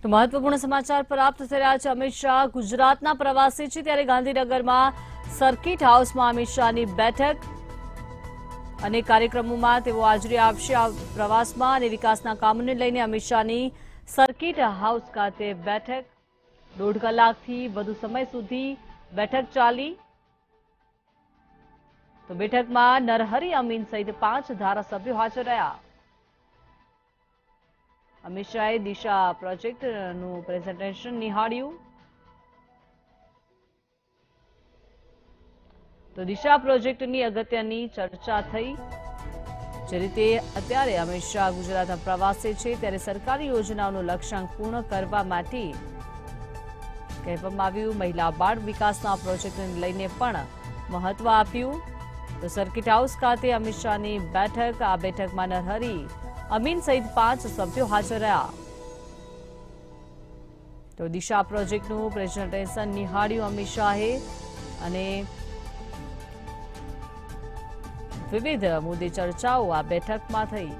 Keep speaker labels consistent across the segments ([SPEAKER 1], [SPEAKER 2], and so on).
[SPEAKER 1] તો મહત્વપૂર્ણ સમાચાર પ્રાપ્ત થઈ રહ્યા છે। અમિત શાહ ગુજરાતના પ્રવાસે છે, ત્યારે ગાંધીનગરમાં સર્કિટ હાઉસમાં અમિત શાહની બેઠક અને કાર્યક્રમોમાં તેઓ હાજરી આપશે। આ પ્રવાસમાં અને વિકાસના કામોને લઈને અમિત શાહની સર્કિટ હાઉસ ખાતે બેઠક 1.5 કલાકથી વધુ સમય સુધી બેઠક ચાલી। તો બેઠકમાં નરહરી અમીન સહિત 5 ધારાસભ્યો હાજર રહ્યા। અમિત શાહે દિશા પ્રોજેક્ટનું પ્રેઝન્ટેશન નિહાળ્યું। તો દિશા પ્રોજેક્ટની અગત્યની ચર્ચા થઈ। જે રીતે અત્યારે અમિત શાહ ગુજરાતના પ્રવાસે છે, ત્યારે સરકારી યોજનાઓનું લક્ષ્યાંક પૂર્ણ કરવા માટે કહેવામાં આવ્યું। મહિલા બાળ વિકાસના પ્રોજેક્ટને લઈને પણ મહત્વ આપ્યું। તો સર્કિટ હાઉસ ખાતે અમિત શાહની બેઠક। આ બેઠકમાં નરહરી અમીન સહિત 5 સભ્યો હાજર રહ્યા। તો દિશા પ્રોજેક્ટનું પ્રેઝન્ટેશન નિહાળ્યું અમિત શાહે અને વિવિધ મુદ્દે ચર્ચાઓ આ બેઠકમાં થઈ।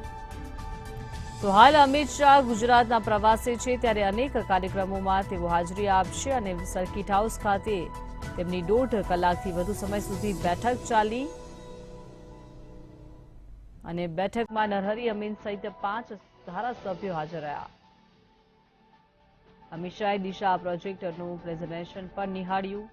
[SPEAKER 1] તો હાલ અમિત શાહ ગુજરાતના પ્રવાસે છે, ત્યારે અનેક કાર્યક્રમોમાં તેઓ હાજરી આપશે અને સર્કિટ હાઉસ ખાતે તેમની 1.5 કલાકથી વધુ સમય સુધી બેઠક ચાલી અને બેઠકમાં નરહરી અમીન સહિત 5 ધારાસભ્યો હાજર રહ્યા। અમિત શાહે દિશા પ્રોજેક્ટનું પ્રેઝન્ટેશન પણ નિહાળ્યું।